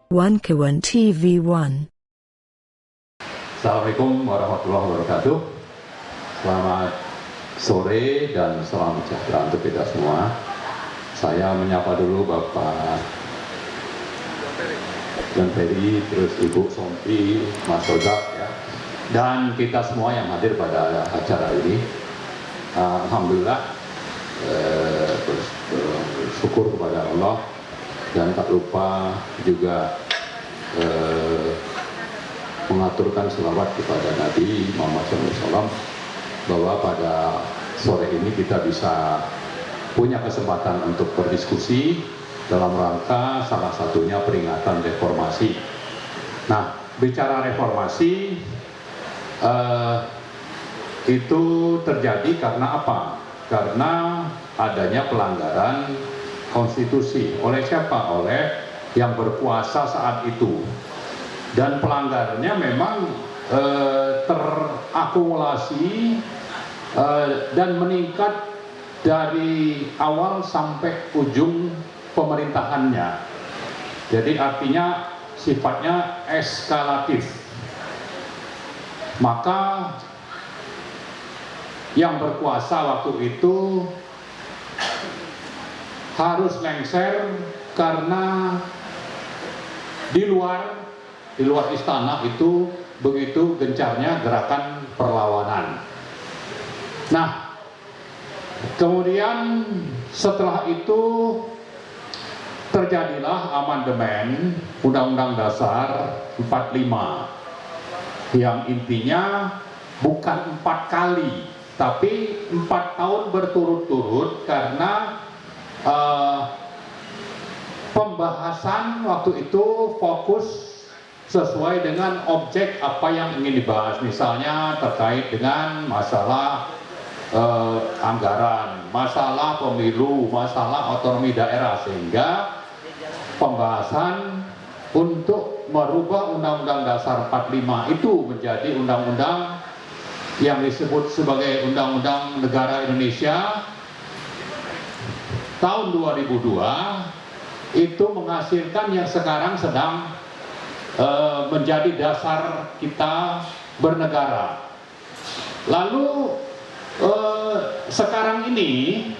One Kawan TV One. Assalamualaikum warahmatullahi wabarakatuh. Selamat sore dan salam sejahtera untuk kita semua. Saya menyapa dulu Bapak John Ferry, terus Ibu Sompi, Mas Ojak, ya, dan kita semua yang hadir pada acara ini. Alhamdulillah, bersyukur kepada Allah, dan tak lupa juga mengaturkan selawat kepada Nabi Muhammad SAW, bahwa pada sore ini kita bisa punya kesempatan untuk berdiskusi dalam rangka salah satunya peringatan reformasi. Nah, bicara reformasi itu terjadi karena apa? Karena adanya pelanggaran konstitusi. Oleh siapa? Oleh yang berkuasa saat itu. Dan pelanggarannya memang terakumulasi dan meningkat dari awal sampai ujung pemerintahannya. Jadi artinya sifatnya eskalatif. Maka yang berkuasa waktu itu harus lengser karena di luar istana itu begitu gencarnya gerakan perlawanan. Nah, kemudian setelah itu terjadilah amandemen Undang-Undang Dasar 45 yang intinya bukan 4 kali tapi 4 tahun berturut-turut, karena pembahasan waktu itu fokus sesuai dengan objek apa yang ingin dibahas. Misalnya terkait dengan masalah anggaran, masalah pemilu, masalah otonomi daerah, sehingga pembahasan untuk merubah Undang-Undang Dasar 45 itu menjadi undang-undang yang disebut sebagai Undang-Undang Negara Indonesia tahun 2002, itu menghasilkan yang sekarang sedang menjadi dasar kita bernegara. Lalu sekarang ini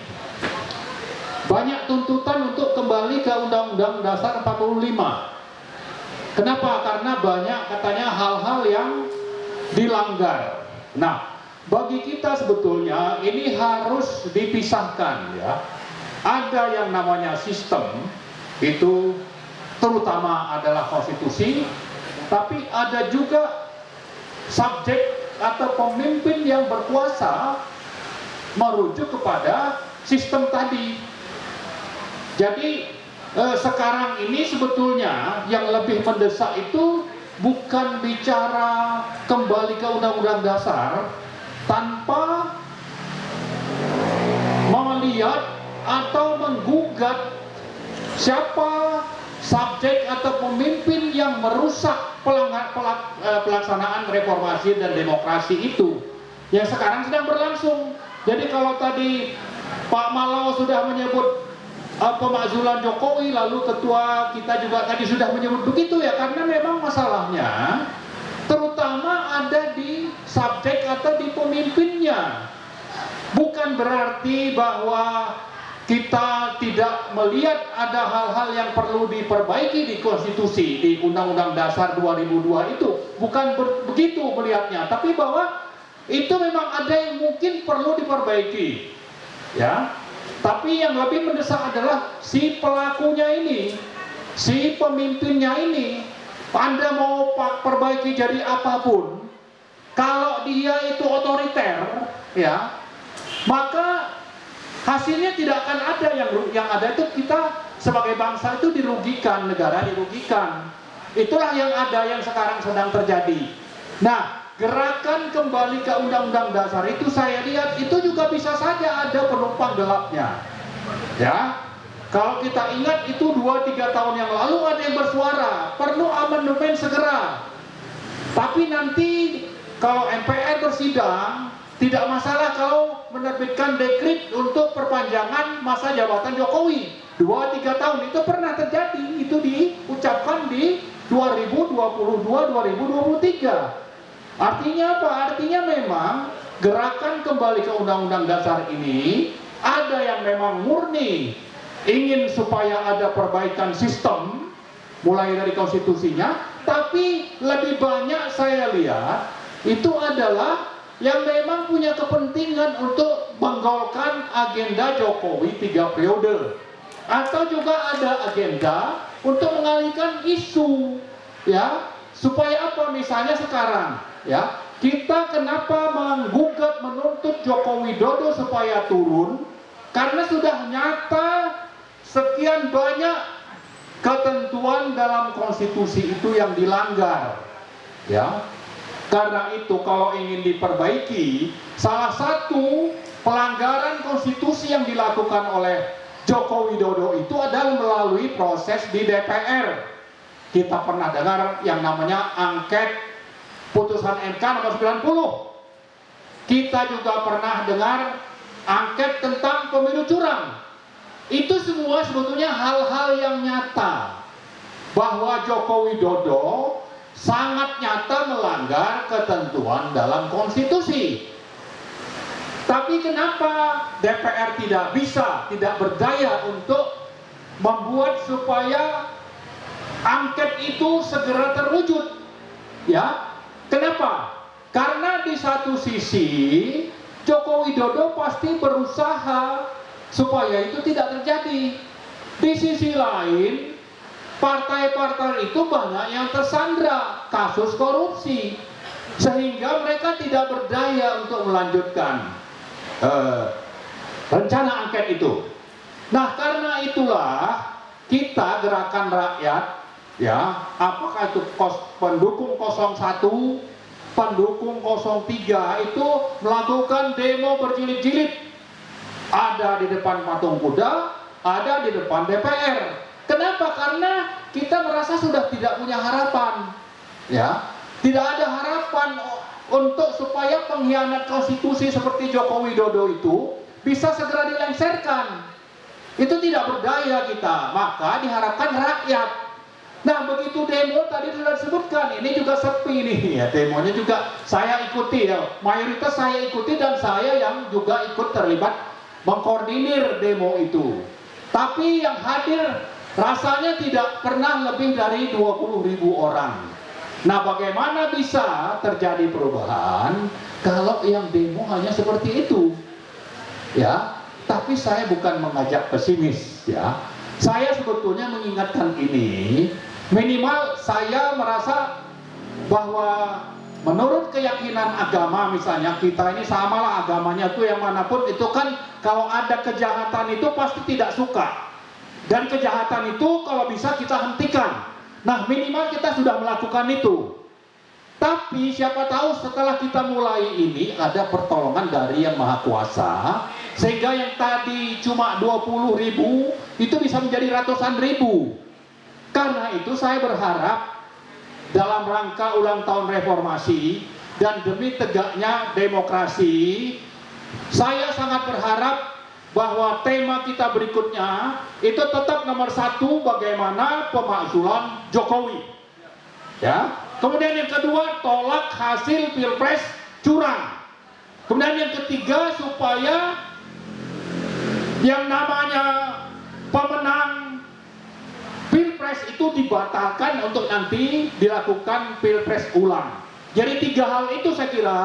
banyak tuntutan untuk kembali ke Undang-Undang Dasar 45. Kenapa? Karena banyak katanya hal-hal yang dilanggar. Nah, bagi kita sebetulnya ini harus dipisahkan, ya. Ada yang namanya sistem, itu terutama adalah konstitusi, tapi ada juga subjek atau pemimpin yang berkuasa merujuk kepada sistem tadi. Jadi sekarang ini sebetulnya yang lebih mendesak itu bukan bicara kembali ke Undang-Undang Dasar tanpa melihat atau menggugat siapa subjek atau pemimpin yang merusak pelaksanaan reformasi dan demokrasi itu yang sekarang sedang berlangsung. Jadi kalau tadi Pak Malau sudah menyebut pemakzulan Jokowi, lalu ketua kita juga tadi sudah menyebut begitu, ya, karena memang masalahnya terutama ada di subjek atau di pemimpinnya. Bukan berarti bahwa kita tidak melihat ada hal-hal yang perlu diperbaiki di konstitusi, di Undang-Undang Dasar 2002 itu, bukan begitu melihatnya, tapi bahwa itu memang ada yang mungkin perlu diperbaiki, ya. Tapi yang lebih mendesak adalah si pelakunya ini, si pemimpinnya ini. Anda mau perbaiki jadi apapun, kalau dia itu otoriter, ya, maka hasilnya tidak akan ada. Yang ada itu kita sebagai bangsa itu dirugikan, negara dirugikan. Itulah yang ada, yang sekarang sedang terjadi. Nah, gerakan kembali ke Undang-Undang Dasar itu saya lihat itu juga bisa saja ada penumpang gelapnya, ya. Kalau kita ingat itu 2-3 tahun yang lalu ada yang bersuara perlu amandemen segera, tapi nanti kalau MPR bersidang tidak masalah kalau menerbitkan dekret untuk perpanjangan masa jabatan Jokowi 2-3 tahun. Itu pernah terjadi, itu diucapkan di 22/2023. Artinya apa? Artinya memang gerakan kembali ke Undang-Undang Dasar ini ada yang memang murni ingin supaya ada perbaikan sistem mulai dari konstitusinya, tapi lebih banyak saya lihat itu adalah yang memang punya kepentingan untuk menggolkan agenda Jokowi 3 periode, atau juga ada agenda untuk mengalihkan isu, ya, supaya apa? Misalnya sekarang, ya, kita kenapa menggugat menuntut Joko Widodo supaya turun? Karena sudah nyata sekian banyak ketentuan dalam konstitusi itu yang dilanggar, ya. Karena itu kalau ingin diperbaiki, salah satu pelanggaran konstitusi yang dilakukan oleh Joko Widodo itu adalah melalui proses di DPR. Kita pernah dengar yang namanya angket putusan MK nomor 90. Kita juga pernah dengar angket tentang pemilu curang. Itu semua sebetulnya hal-hal yang nyata bahwa Joko Widodo sangat nyata melanggar ketentuan dalam konstitusi. Tapi kenapa DPR tidak berdaya untuk membuat supaya angket itu segera terwujud? Ya, kenapa? Karena di satu sisi Joko Widodo pasti berusaha supaya itu tidak terjadi. Di sisi lain, partai-partai itu banyak yang tersandra kasus korupsi, sehingga mereka tidak berdaya untuk melanjutkan rencana angket itu. Nah, karena itulah kita gerakan rakyat, ya, apakah itu pendukung 01, pendukung 03 itu melakukan demo berjilid-jilid, ada di depan patung kuda, ada di depan DPR. Kenapa? Karena kita merasa sudah tidak punya harapan, ya, tidak ada harapan untuk supaya pengkhianat konstitusi seperti Joko Widodo itu bisa segera dilengsarkan. Itu tidak berdaya kita, maka diharapkan rakyat. Nah, begitu demo tadi sudah disebutkan, ini juga sepi nih, ya, demonya juga saya ikuti, ya, mayoritas saya ikuti dan saya yang juga ikut terlibat mengkoordinir demo itu. Tapi yang hadir rasanya tidak pernah lebih dari 20.000 orang. Nah, bagaimana bisa terjadi perubahan kalau yang demo hanya seperti itu? Ya, tapi saya bukan mengajak pesimis, ya. Saya sebetulnya mengingatkan ini, minimal saya merasa bahwa menurut keyakinan agama, misalnya kita ini samalah agamanya tuh yang manapun itu kan, kalau ada kejahatan itu pasti tidak suka. Dan kejahatan itu kalau bisa kita hentikan. Nah, minimal kita sudah melakukan itu. Tapi siapa tahu setelah kita mulai ini ada pertolongan dari Yang Maha Kuasa, sehingga yang tadi cuma 20.000 itu bisa menjadi ratusan ribu. Karena itu saya berharap dalam rangka ulang tahun reformasi dan demi tegaknya demokrasi, saya sangat berharap bahwa tema kita berikutnya itu tetap nomor 1, bagaimana pemakzulan Jokowi, ya. Kemudian yang kedua, tolak hasil pilpres curang. Kemudian yang ketiga, supaya yang namanya pemenang pilpres itu dibatalkan untuk nanti dilakukan pilpres ulang. Jadi 3 hal itu saya kira,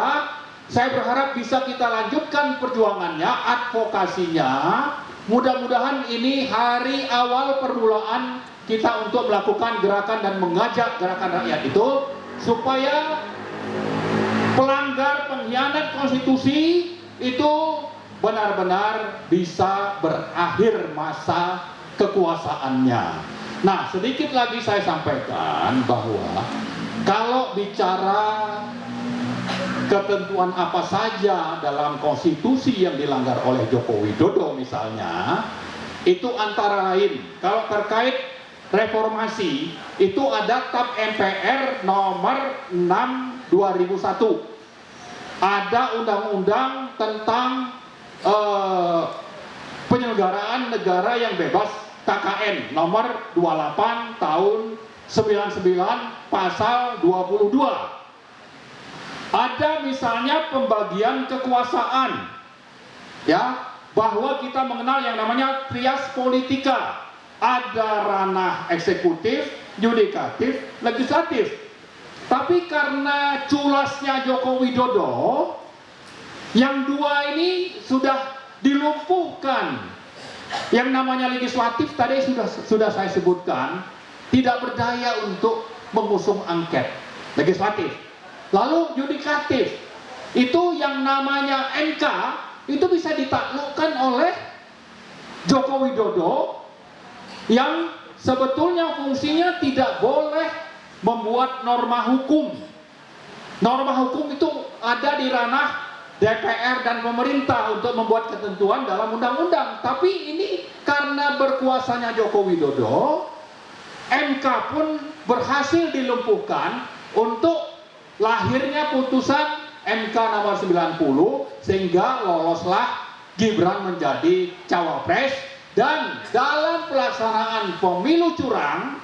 saya berharap bisa kita lanjutkan perjuangannya, advokasinya. Mudah-mudahan ini hari awal permulaan kita untuk melakukan gerakan dan mengajak gerakan rakyat itu supaya pelanggar pengkhianat konstitusi itu benar-benar bisa berakhir masa kekuasaannya. Nah, sedikit lagi saya sampaikan bahwa kalau bicara ketentuan apa saja dalam konstitusi yang dilanggar oleh Joko Widodo misalnya, itu antara lain kalau terkait reformasi itu ada TAP MPR nomor 6 2001, ada undang-undang tentang penyelenggaraan negara yang bebas KKN nomor 28 tahun 99 pasal 22. Ada misalnya pembagian kekuasaan, ya, bahwa kita mengenal yang namanya trias politika. Ada ranah eksekutif, yudikatif, legislatif. Tapi karena culasnya Joko Widodo, yang dua ini sudah dilumpuhkan. Yang namanya legislatif tadi sudah saya sebutkan, tidak berdaya untuk mengusung angket legislatif. Lalu yudikatif, itu yang namanya MK, itu bisa ditaklukkan oleh Joko Widodo yang sebetulnya fungsinya tidak boleh membuat norma hukum. Norma hukum itu ada di ranah DPR dan pemerintah untuk membuat ketentuan dalam undang-undang. Tapi ini karena berkuasanya Joko Widodo, MK pun berhasil dilumpuhkan untuk lahirnya putusan MK nomor 90, sehingga loloslah Gibran menjadi cawapres. Dan dalam pelaksanaan pemilu curang,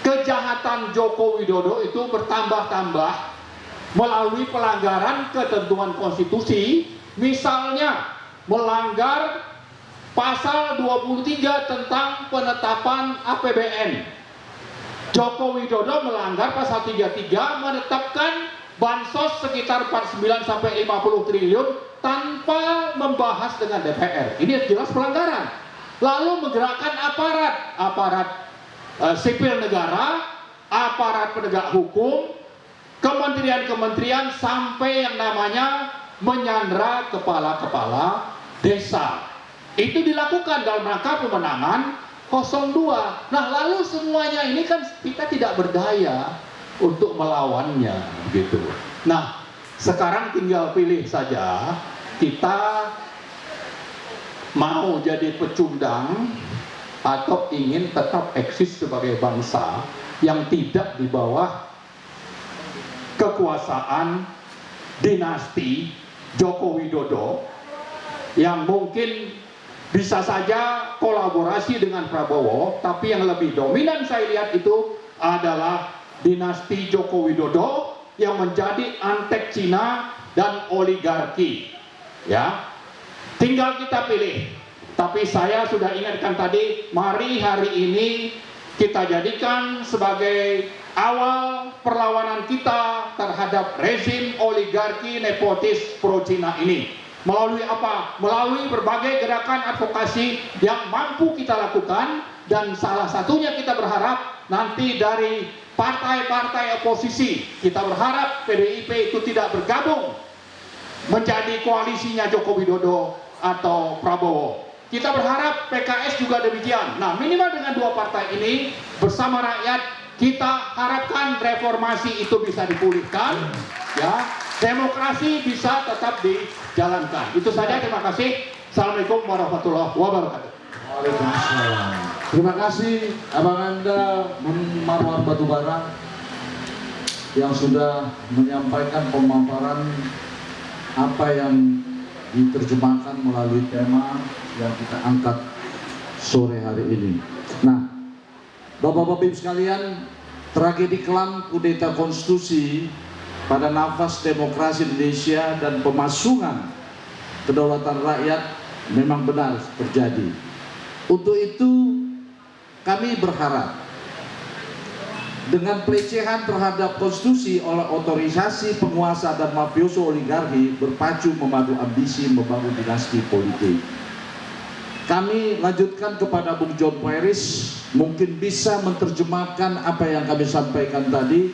kejahatan Joko Widodo itu bertambah-tambah melalui pelanggaran ketentuan konstitusi, misalnya melanggar pasal 23 tentang penetapan APBN. Joko Widodo melanggar pasal 33 menetapkan bansos sekitar 49 sampai 50 triliun tanpa membahas dengan DPR. Ini jelas pelanggaran. Lalu menggerakkan aparat sipil negara, aparat penegak hukum, kementerian-kementerian, sampai yang namanya menyandra kepala-kepala desa. Itu dilakukan dalam rangka pemenangan 02. Nah, lalu semuanya ini kan kita tidak berdaya untuk melawannya, gitu. Nah, sekarang tinggal pilih saja, kita mau jadi pecundang atau ingin tetap eksis sebagai bangsa yang tidak di bawah kekuasaan dinasti Joko Widodo, yang mungkin bisa saja kolaborasi dengan Prabowo, tapi yang lebih dominan saya lihat itu adalah dinasti Joko Widodo yang menjadi antek Cina dan oligarki, ya. Tinggal kita pilih. Tapi saya sudah ingatkan tadi, mari hari ini kita jadikan sebagai awal perlawanan kita terhadap rezim oligarki nepotis pro Cina ini. Melalui apa? Melalui berbagai gerakan advokasi yang mampu kita lakukan, dan salah satunya kita berharap nanti dari partai-partai oposisi, kita berharap PDIP itu tidak bergabung menjadi koalisinya Joko Widodo atau Prabowo. Kita berharap PKS juga demikian. Nah, minimal dengan dua partai ini bersama rakyat, kita harapkan reformasi itu bisa dipulihkan, ya, demokrasi bisa tetap dijalankan. Itu saja, terima kasih. Assalamualaikum warahmatullahi wabarakatuh. Waalaikumsalam. Terima kasih Abang Anda Marwan Batubara yang sudah menyampaikan pemaparan apa yang diterjemahkan melalui tema yang kita angkat sore hari ini. Nah, Bapak-Bapak Ibu sekalian, tragedi kelam kudeta konstitusi pada nafas demokrasi Indonesia dan pemasungan kedaulatan rakyat memang benar terjadi. Untuk itu kami berharap dengan pelecehan terhadap konstitusi oleh otorisasi penguasa dan mafioso oligarki berpacu memadu ambisi membangun dinasti politik. Kami lanjutkan kepada Bung John Pairis, mungkin bisa menerjemahkan apa yang kami sampaikan tadi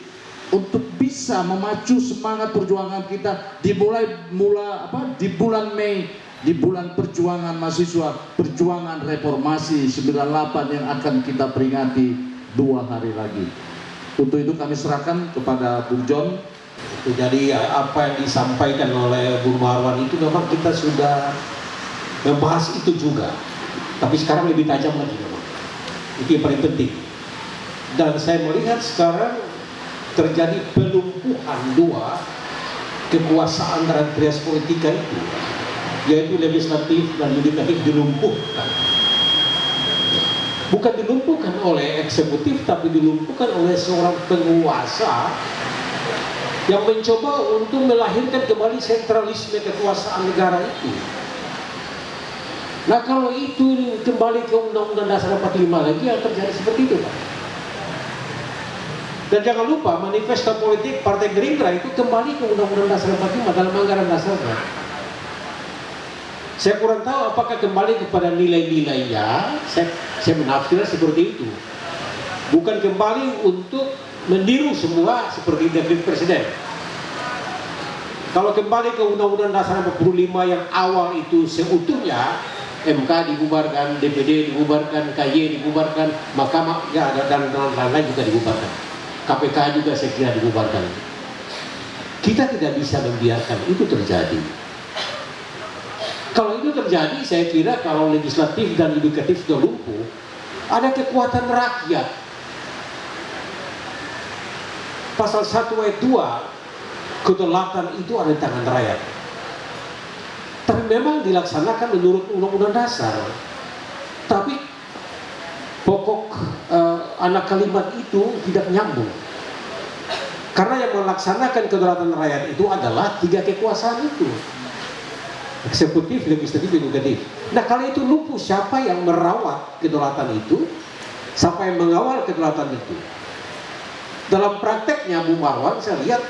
untuk bisa memacu semangat perjuangan kita di bulan Mei, di bulan perjuangan mahasiswa, perjuangan reformasi 98 yang akan kita peringati 2 hari lagi. Untuk itu kami serahkan kepada Bung John. Jadi apa yang disampaikan oleh Bung Marwan itu memang kita sudah membahas itu juga, tapi sekarang lebih tajam lagi memang. Itu yang paling penting. Dan saya melihat sekarang terjadi pelumpuhan dua kekuasaan dalam trias politika itu, yaitu legislatif dan yudikatif dilumpuhkan. bukan dilumpuhkan oleh eksekutif, tapi dilumpuhkan oleh seorang penguasa yang mencoba untuk melahirkan kembali sentralisme kekuasaan negara itu. Nah, kalau itu kembali ke Undang-Undang Dasar 45 lagi, yang terjadi seperti itu, Pak. Dan jangan lupa manifesto politik Partai Gerindra itu kembali ke Undang-Undang Dasar 45 dalam anggaran dasarnya. Saya kurang tahu apakah kembali kepada nilai-nilainya. Saya menafsirkan seperti itu. Bukan kembali untuk meniru semua seperti dekret presiden. Kalau kembali ke Undang-Undang Dasar 45 yang awal itu seutuhnya, MK dibubarkan, DPD dibubarkan, KY dibubarkan, Mahkamah ya, dan lain-lain juga dibubarkan. KPK juga saya kira dibubarkan. Kita tidak bisa membiarkan itu terjadi. Kalau itu terjadi, saya kira kalau legislatif dan yudikatif sudah lumpuh, ada kekuatan rakyat. Pasal 1 ayat 2, kedaulatan itu ada di tangan rakyat. Tapi memang dilaksanakan menurut Undang-Undang Dasar. Tapi pokok anak kalimat itu tidak nyambung. Karena yang melaksanakan kedaulatan rakyat itu adalah 3 kekuasaan itu. Eksekutif, legislatif, yudikatif. Nah, kalau itu lumpuh, siapa yang merawat kedaulatan itu? Siapa yang mengawal kedaulatan itu? Dalam prakteknya Bu Marwan, saya lihat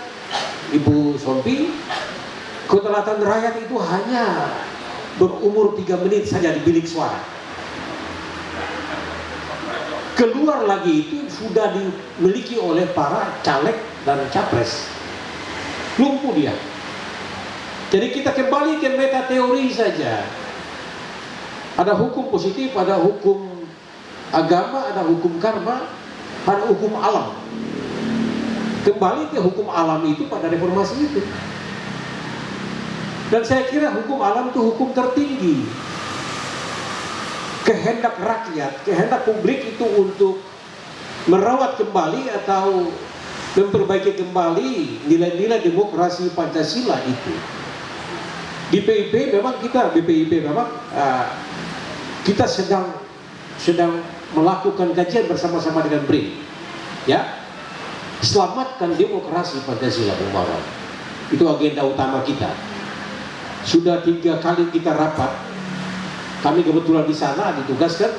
Ibu Sompi, kedaulatan rakyat itu hanya berumur 3 menit saja di bilik suara. Keluar lagi itu sudah dimiliki oleh para caleg dan capres. Lumpuh dia. Jadi kita kembali ke meta teori saja. Ada hukum positif, ada hukum agama, ada hukum karma, ada hukum alam. Kembali ke hukum alam itu pada reformasi itu. Dan saya kira hukum alam itu hukum tertinggi. Kehendak rakyat, kehendak publik itu untuk merawat kembali atau memperbaiki kembali nilai-nilai demokrasi Pancasila itu. Di PIP memang kita kita sedang melakukan kajian bersama-sama dengan BRIN, ya, selamatkan demokrasi Pancasila Bung. Itu agenda utama kita. Sudah 3 kali kita rapat, kami kebetulan di sana ditugaskan,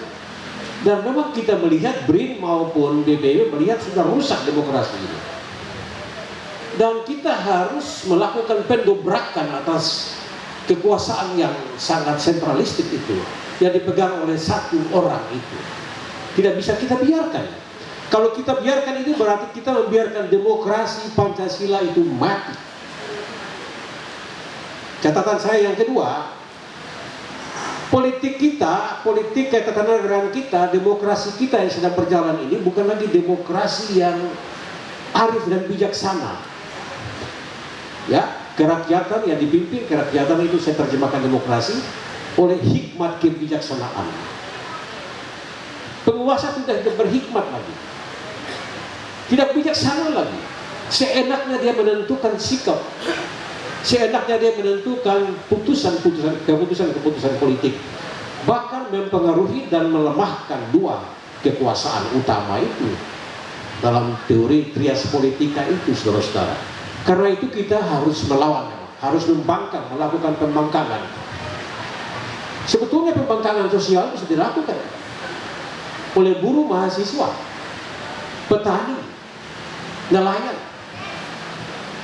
dan memang kita melihat BRIN maupun DPW melihat sudah rusak demokrasi ini. Dan kita harus melakukan pendobrakan atas kekuasaan yang sangat sentralistik itu, yang dipegang oleh 1 orang itu. Tidak bisa kita biarkan. Kalau kita biarkan itu berarti kita membiarkan demokrasi Pancasila itu mati. Catatan saya yang kedua, politik kita, politik ketatanegaraan kita, demokrasi kita yang sedang berjalan ini bukan lagi demokrasi yang arif dan bijaksana. Ya, kerakyatan yang dipimpin, kerakyatan itu saya terjemahkan demokrasi oleh hikmat kebijaksanaan. Penguasa sudah berhikmat lagi, tidak bijaksana lagi. Seenaknya dia menentukan sikap, seenaknya dia menentukan keputusan politik, bahkan mempengaruhi dan melemahkan 2 kekuasaan utama itu dalam teori trias politika itu, saudara-saudara. Karena itu kita harus melawan, harus membangkang, melakukan pembangkangan. Sebetulnya pembangkangan sosial bisa dilakukan oleh buruh, mahasiswa, petani, nelayan,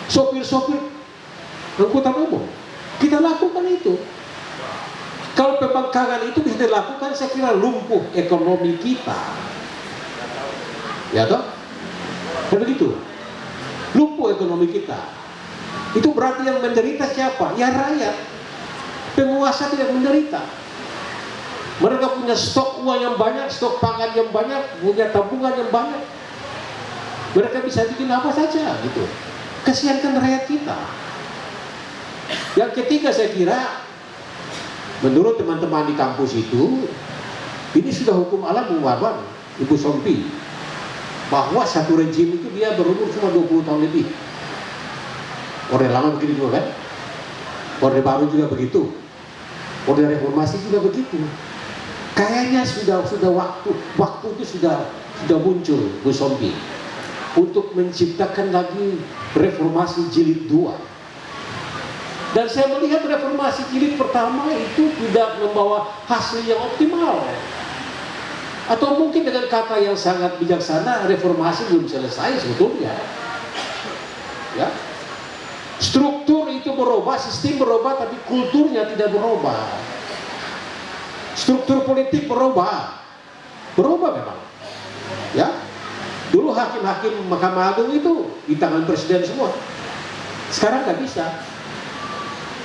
sopir-sopir angkutan umum. Kita lakukan itu. Kalau pembangkangan itu bisa dilakukan, saya kira lumpuh ekonomi kita. Ya toh? Dan begitu. Lumpuh ekonomi kita. Itu berarti yang menderita siapa? Ya rakyat. Penguasa tidak menderita. Mereka punya stok uang yang banyak, stok pangan yang banyak, punya tabungan yang banyak. Mereka bisa bikin apa saja gitu. Kasihankan rakyat kita. Yang ketiga saya kira, menurut teman-teman di kampus itu, ini sudah hukum alam Bung Marwan, Ibu Sompi, bahwa satu rejim itu dia berumur cuma 20 tahun lebih. Orde lama begitu juga kan? Orde baru juga begitu. Orde reformasi juga begitu. Kayaknya sudah waktu itu sudah muncul Bu Sompi untuk menciptakan lagi reformasi jilid 2. Dan saya melihat reformasi jilid pertama itu tidak membawa hasil yang optimal. Atau mungkin dengan kata yang sangat bijaksana, reformasi belum selesai sebetulnya. Ya. Struktur itu berubah, sistem berubah, tapi kulturnya tidak berubah. Struktur politik berubah memang. Ya, dulu hakim-hakim Mahkamah Agung itu di tangan presiden semua. Sekarang nggak bisa.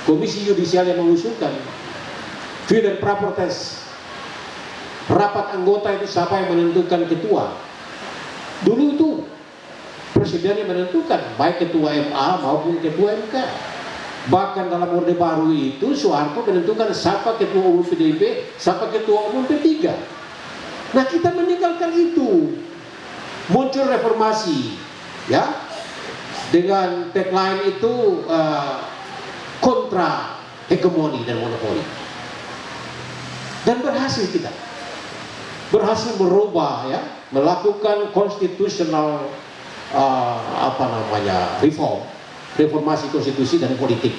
Komisi Yudisial yang mengusulkan, fit and proper test. Rapat anggota itu siapa yang menentukan ketua? Dulu itu presiden yang menentukan, baik ketua MA maupun ketua MK. Bahkan dalam Orde Baru itu Soeharto menentukan siapa ketua umum PDIP, siapa ketua umum P3. Nah, kita meninggalkan itu. Muncul reformasi, ya, dengan tagline itu kontra hegemoni dan monopoli. Dan berhasil kita. Berhasil merubah, ya, melakukan konstitusional reformasi konstitusi dan politik.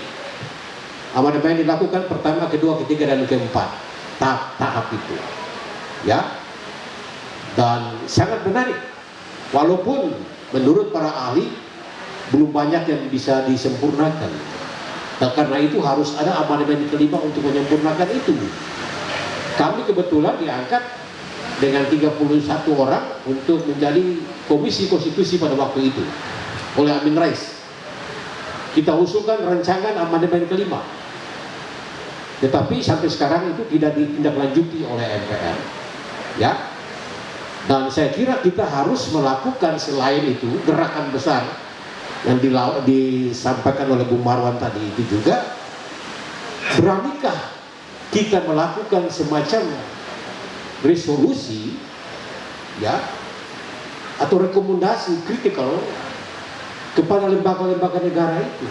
Amandemen dilakukan pertama, kedua, ketiga, dan keempat tahap itu, ya. Dan sangat menarik, walaupun menurut para ahli belum banyak yang bisa disempurnakan. Dan karena itu harus ada amandemen kelima untuk menyempurnakan itu. Kami kebetulan diangkat dengan 31 orang untuk menjadi komisi konstitusi pada waktu itu oleh Amin Rais. Kita usulkan rancangan amandemen kelima, tetapi sampai sekarang itu tidak ditindaklanjuti oleh MPR, ya. Dan saya kira kita harus melakukan selain itu gerakan besar yang disampaikan oleh Bung Marwan tadi itu juga. Beranikah kita melakukan semacam resolusi, ya, atau rekomendasi kritikal kepada lembaga-lembaga negara itu,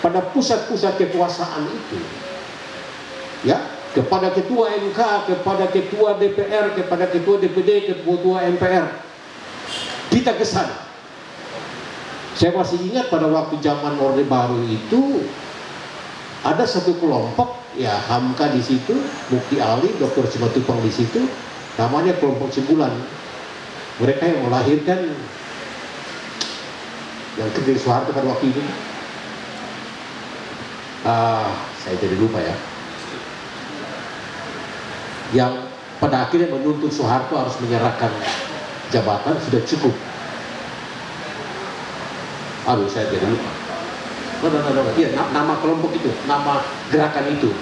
pada pusat-pusat kekuasaan itu, ya, kepada ketua MK, kepada ketua DPR, kepada ketua DPD, ketua MPR. Kita ke sana. Saya masih ingat pada waktu zaman Orde Baru itu ada satu kelompok, ya, Hamka di situ, Mukti Ali, Dr. Simatupang di situ, namanya kelompok Cibulan. Mereka yang melahirkan yang kediri Soeharto pada waktu itu. Saya jadi lupa, ya. Yang pada akhirnya menuntut Soeharto harus menyerahkan jabatan, sudah cukup. Aduh, saya jadi lupa. Iya, nama kelompok itu, nama gerakan itu.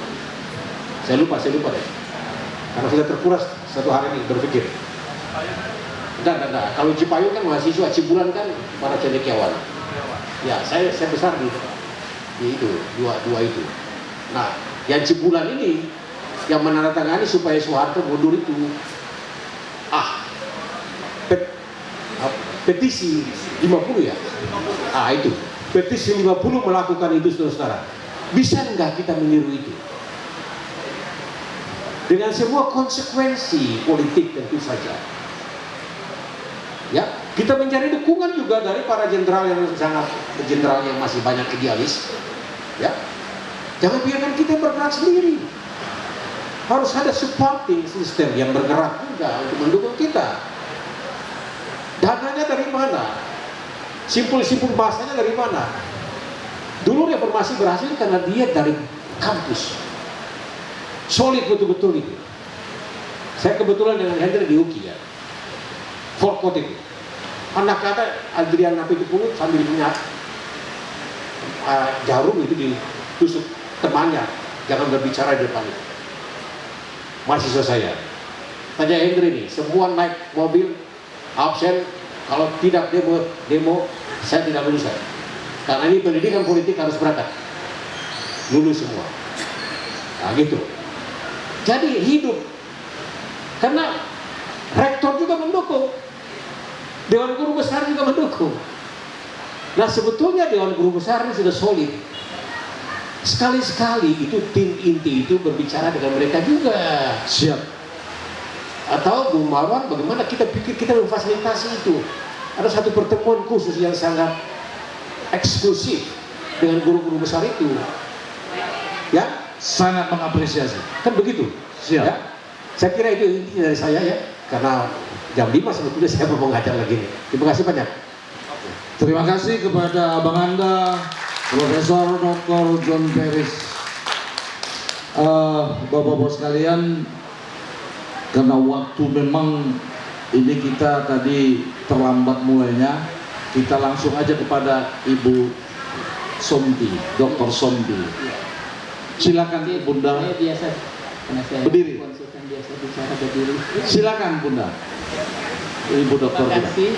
Saya lupa deh. Karena sudah terkuras satu hari ini berpikir. Enggak. Kalau Cipayung kan mahasiswa, Cibulan kan para cendekiawan. Ya, saya besar di itu, dua itu. Nah, yang Cibulan ini yang menandatangani supaya Soeharto mundur itu petisi 50, ya. Itu petisi 50 melakukan itu, saudara-saudara. Bisa nggak kita meniru itu dengan semua konsekuensi politik? Tentu saja, ya. Kita mencari dukungan juga dari para jenderal yang masih banyak idealis, ya. Jangan biarkan kita bergerak sendiri. Harus ada supporting system yang bergerak juga untuk mendukung kita. Dananya dari mana? Simpul-simpul bahasanya dari mana? Dulu reformasi berhasil karena dia dari kampus. Solid betul-betul itu. Saya kebetulan dengan Hendra di UKI, ya. Forkot itu. Anak kata Adrian Napitupulu sambil punya jarum itu ditusuk temannya. Jangan berbicara di depan itu. Mahasiswa saya. Tanya Hendra ini, semua naik mobil, absen, kalau tidak demo, saya tidak lulus. Karena ini pendidikan politik harus berangkat. Lulus semua. Nah, gitu. Jadi hidup. Karena rektor juga mendukung. Dewan Guru Besar juga mendukung. Nah, sebetulnya Dewan Guru Besar ini sudah solid. Sekali-sekali itu tim inti itu berbicara dengan mereka juga. Siap. Atau Bung Marwan, bagaimana kita pikir kita memfasilitasi itu? Ada satu pertemuan khusus yang sangat eksklusif dengan guru-guru besar itu, ya, Sangat mengapresiasi. kan begitu. Siap. Ya? Saya kira itu inti dari saya ya, karena jam 5 sebetulnya saya mau mengajar lagi nih. Terima kasih banyak. Terima kasih kepada Abang Anda, Profesor Dr. John Peris. Bapak-bapak sekalian, karena waktu memang ini kita tadi terlambat mulainya, kita langsung aja kepada Ibu Sombi, Dr. Sombi. Silakan Bunda. Saya biasa, karena saya Berdiri. konsultan biasa bicara berdiri. Silakan Bunda. Ibu Dokter. Terima kasih.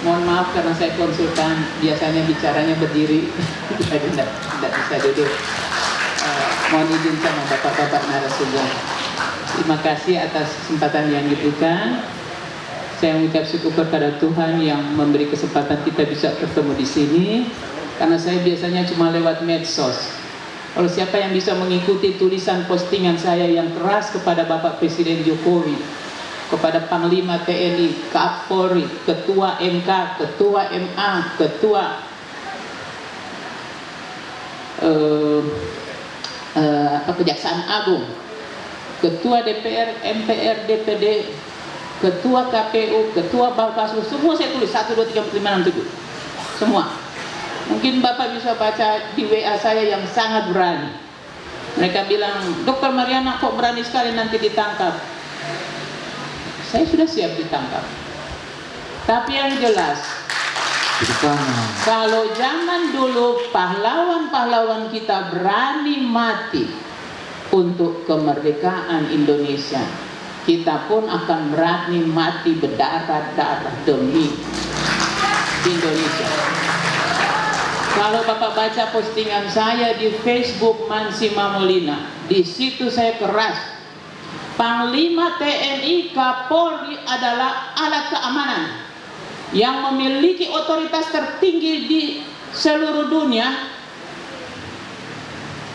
Mohon maaf karena saya konsultan biasanya bicaranya berdiri, jadi tidak bisa duduk. Mohon izin sama bapak-bapak narasumber. Terima kasih atas kesempatan yang diberikan. Saya mengucap syukur kepada Tuhan yang memberi kesempatan kita bisa bertemu di sini. Karena saya biasanya cuma lewat medsos. Kalau siapa yang bisa mengikuti tulisan postingan saya yang keras kepada Bapak Presiden Jokowi, kepada Panglima TNI, Kapolri, Ketua MK, Ketua MA, Ketua Kejaksaan Agung, Ketua DPR, MPR, DPD, Ketua KPU, Ketua Bawaslu, semua saya tulis 1, 2, 3, 4, 5, 6, 7 semua. Mungkin Bapak bisa baca di WA saya yang sangat berani. Mereka bilang, Dokter Mariana kok berani sekali nanti ditangkap. Saya sudah siap ditangkap. Tapi yang jelas, kalau zaman dulu pahlawan-pahlawan kita berani mati untuk kemerdekaan Indonesia, kita pun akan berani mati berdarah-darah demi Indonesia. Kalau Bapak baca postingan saya di Facebook Mansi Mamolina, di situ saya keras. Panglima TNI Kapolri adalah alat keamanan yang memiliki otoritas tertinggi di seluruh dunia,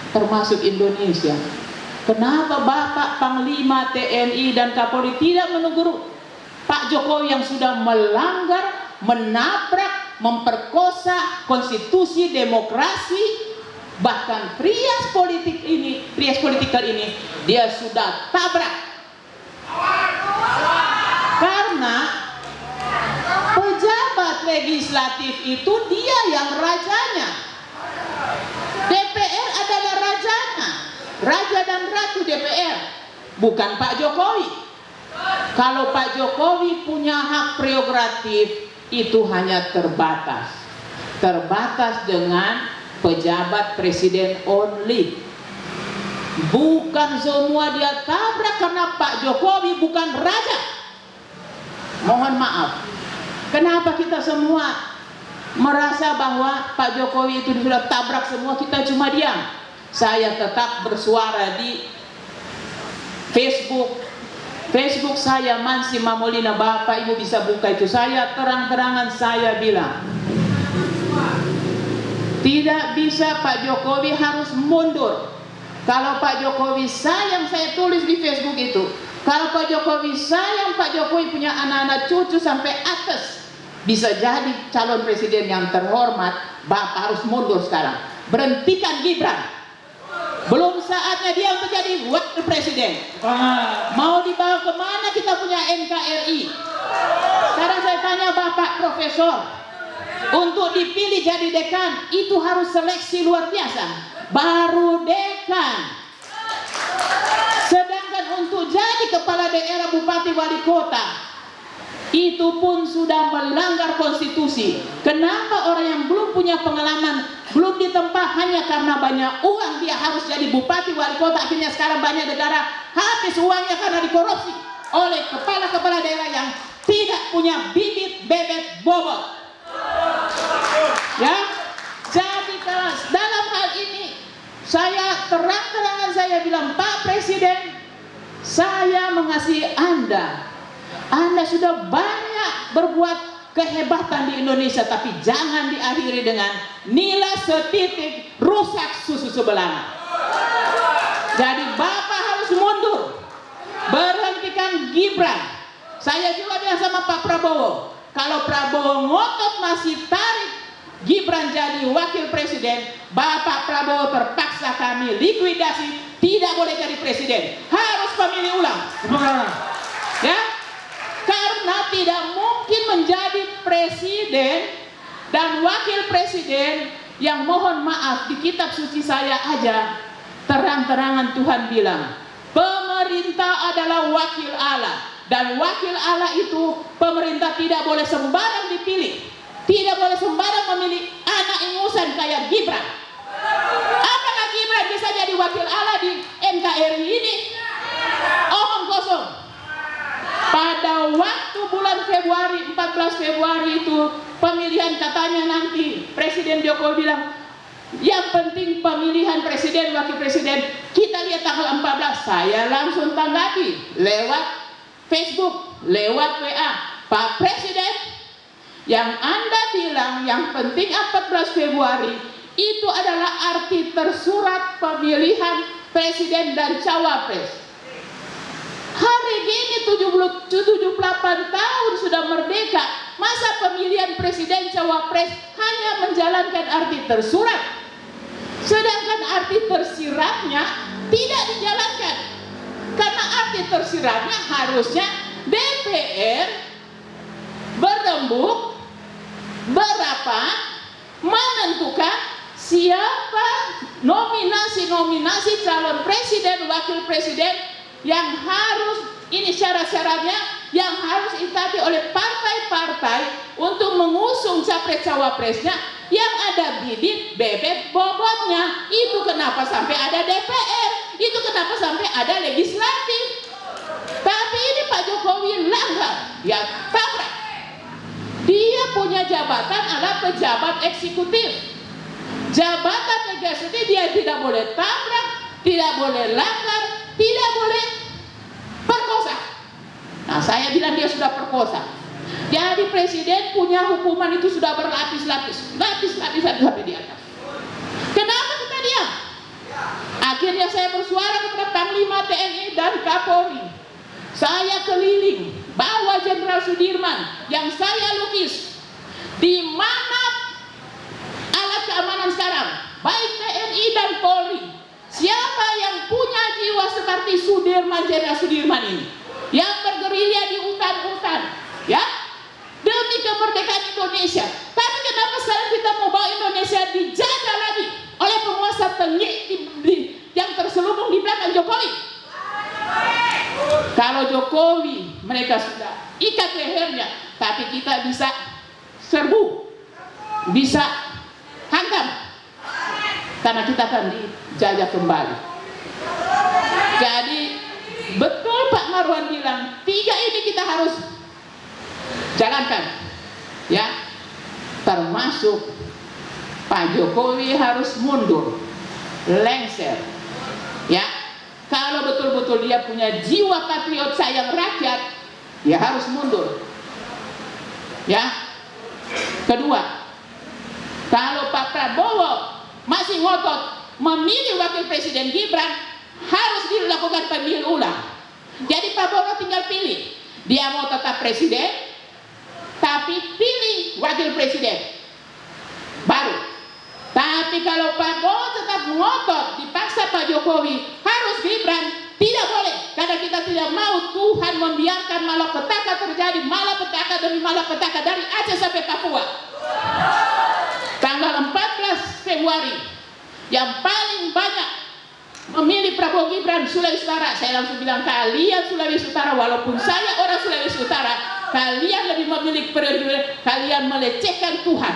termasuk Indonesia. Kenapa Bapak Panglima TNI dan Kapolri tidak menegur Pak Jokowi yang sudah melanggar, menabrak, memperkosa konstitusi demokrasi, bahkan trias politikal ini dia sudah tabrak. Karena pejabat legislatif itu dia yang rajanya. DPR adalah rajanya, raja dan ratu DPR, bukan Pak Jokowi. Kalau Pak Jokowi punya hak prerogatif itu hanya terbatas dengan pejabat presiden only. Bukan semua dia tabrak karena Pak Jokowi bukan raja. Mohon maaf, kenapa kita semua merasa bahwa Pak Jokowi itu sudah tabrak semua, kita cuma diam. Saya tetap bersuara di Facebook saya Mansi Mamolina, Bapak Ibu bisa buka itu. Saya terang-terangan saya bilang, tidak bisa Pak Jokowi harus mundur. Kalau Pak Jokowi sayang, saya tulis di Facebook itu, kalau Pak Jokowi sayang, Pak Jokowi punya anak-anak cucu sampai atas, bisa jadi calon presiden yang terhormat, Bapak harus mundur sekarang. Berhentikan Gibran. Belum saatnya dia menjadi wakil presiden. Mau dibawa kemana kita punya NKRI? Sekarang saya tanya Bapak Profesor, untuk dipilih jadi dekan itu harus seleksi luar biasa, baru dekan. Sedangkan untuk jadi kepala daerah, bupati, wali kota, itu pun sudah melanggar konstitusi. Kenapa orang yang belum punya pengalaman, belum ditempa hanya karena banyak uang dia harus jadi bupati, wali kota? Akhirnya sekarang banyak negara habis uangnya karena dikorupsi oleh kepala-kepala daerah yang tidak punya bibit bebek bobot. Ya, jadi dalam hal ini saya terang-terangan saya bilang, Pak Presiden, saya mengasihi Anda. Anda sudah banyak berbuat kehebatan di Indonesia, tapi jangan diakhiri dengan nilai setitik rusak susu sebelanga. Jadi Bapak harus mundur, berhentikan Gibran. Saya juga bilang sama Pak Prabowo, kalau Prabowo ngotot masih tarik Gibran jadi wakil presiden, Bapak Prabowo terpaksa kami likuidasi, tidak boleh jadi presiden, harus pemilih ulang. Ya, karena tidak mungkin menjadi presiden dan wakil presiden yang mohon maaf di kitab suci saya aja terang-terangan Tuhan bilang pemerintah adalah wakil Allah, dan wakil Allah itu pemerintah tidak boleh sembarang dipilih, tidak boleh sembarang memilih anak ingusan kayak Gibran. Apakah Gibran bisa jadi wakil Allah di NKRI ini? Omong kosong. Pada waktu bulan Februari, 14 Februari itu pemilihan, katanya nanti Presiden Jokowi bilang yang penting pemilihan presiden, wakil presiden. Kita lihat tanggal 14, saya langsung tanggapi lewat Facebook, lewat WA, Pak Presiden, yang Anda bilang yang penting 14 Februari itu adalah arti tersurat pemilihan presiden dan cawapres. Hari ini 78 tahun sudah merdeka, masa pemilihan presiden cawapres hanya menjalankan arti tersurat, sedangkan arti tersiratnya tidak dijalankan. Karena arti tersiratnya harusnya DPR berembuk, berapat, menentukan siapa nominasi calon presiden, wakil presiden yang harus, ini syarat-syaratnya yang harus diikuti oleh partai-partai untuk mengusung capres cawapresnya, yang ada bibit bebek bobotnya. Itu kenapa sampai ada DPR, itu kenapa sampai ada legislatif. Tapi ini Pak Jokowi langgar, dia tabrak. Dia punya jabatan adalah pejabat eksekutif. Jabatan eksekutif dia tidak boleh tabrak, tidak boleh langgar, tidak boleh perkosa. Nah, saya bilang dia sudah perkosa. Jadi presiden punya hukuman itu sudah berlapis-lapis, lapis-lapis sampai di atas. Kenapa kita diam? Akhirnya saya bersuara kepada Panglima TNI dan Kapolri. Saya keliling bawa Jenderal Sudirman yang saya lukis. Di mana alat keamanan sekarang, baik TNI dan Polri, siapa yang punya jiwa seperti Sudirman, Jenderal Sudirman ini, yang bergerilya di hutan-hutan, ya, demi kemerdekaan Indonesia. Tapi kenapa sekarang kita mau bawa Indonesia dijajah lagi oleh penguasa tengik yang terselubung di belakang Jokowi? Kalau Jokowi mereka sudah ikat lehernya, tapi kita bisa serbu, bisa hantam, karena kita akan dijajah kembali. Jadi betul Pak Marwan bilang, 3 ini kita harus jalankan, ya, termasuk Pak Jokowi harus mundur, lengser, ya. Kalau betul-betul dia punya jiwa patriot sayang rakyat, dia harus mundur, ya. Kedua, kalau Pak Prabowo masih ngotot memilih wakil presiden Gibran, harus dilakukan pemilihan ulang. Jadi Pak Prabowo tinggal pilih, dia mau tetap presiden, tapi pilih wakil presiden baru. Tapi kalau Pak Prabowo tetap ngotot, dipaksa Pak Jokowi harus Gibran, tidak boleh, karena kita tidak mau Tuhan membiarkan malapetaka terjadi, malapetaka demi malapetaka dari Aceh sampai Papua. Tanggal 14 Februari yang paling banyak memilih Prabowo Gibran Sulawesi Utara. Saya langsung bilang, kalian Sulawesi Utara, walaupun saya orang Sulawesi Utara, kalian lebih memilih periode, kalian melecehkan Tuhan.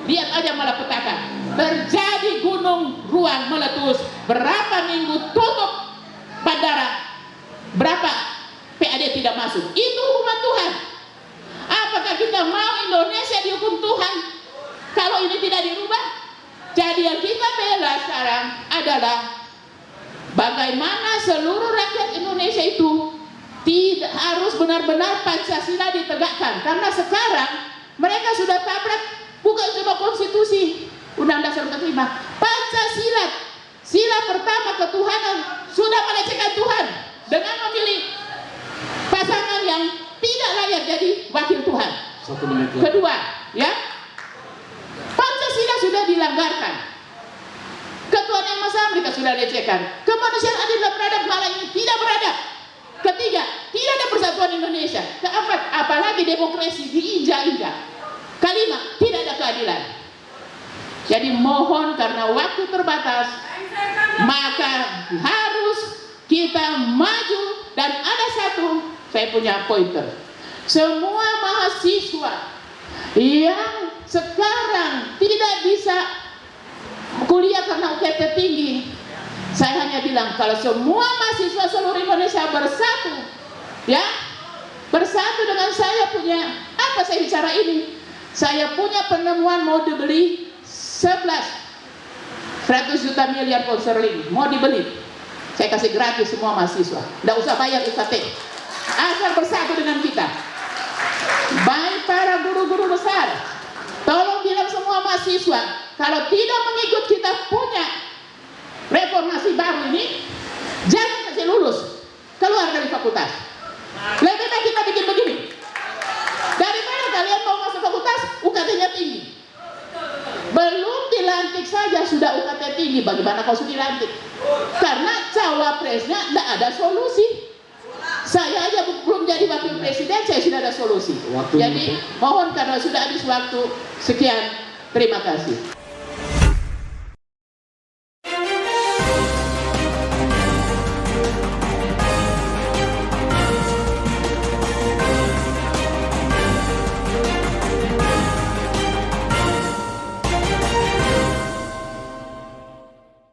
Lihat aja malapetaka, terjadi gunung ruang meletus, berapa minggu tutup bandara, berapa PAD tidak masuk. Itu hukuman Tuhan. Apakah kita mau Indonesia dihukum Tuhan kalau ini tidak dirubah? Jadi yang kita bela sekarang adalah bagaimana seluruh rakyat Indonesia itu tidak harus benar-benar Pancasila ditegakkan. Karena sekarang mereka sudah tabrak bukan cuma konstitusi, Undang-Undang 45, Pancasila, sila pertama ketuhanan, sudah melecehkan Tuhan dengan memilih pasangan yang tidak layak jadi wakil Tuhan. 1 menit lagi. Kedua, ya, Pancasila sudah dilanggarkan. Ketuhanan yang Maha Esa mereka sudah lecehkan. Kemanusiaan adil dan beradab malah ini tidak beradab. Ketiga, tidak ada persatuan Indonesia. Keempat, apalagi demokrasi diinjak-injak. Kelima, tidak ada keadilan. Jadi mohon karena waktu terbatas, maka harus kita maju. Dan ada satu, saya punya pointer. Semua mahasiswa yang sekarang tidak bisa kuliah karena UKT tinggi, saya hanya bilang kalau semua mahasiswa seluruh Indonesia bersatu, ya, bersatu dengan saya punya apa saya bicara ini, saya punya penemuan mau dibeli 100 juta miliar pound sterling, mau dibeli, saya kasih gratis semua mahasiswa, tidak usah bayar UKT, asal bersatu dengan kita. Baik para guru-guru besar, tolong bilang semua mahasiswa, kalau tidak mengikut kita punya reformasi baru ini, jangan kasih lulus, keluar dari fakultas. Lebih baik kita bikin begini, daripada kalian mau masuk fakultas UKT-nya tinggi, belum dilantik saja sudah UKT tinggi, bagaimana kau sudah dilantik? Karena cawapresnya tidak ada solusi. Saya aja belum jadi wakil presiden, saya sudah ada solusi. Jadi mohon karena sudah habis waktu, sekian, terima kasih.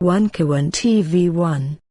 One Kawan TV 1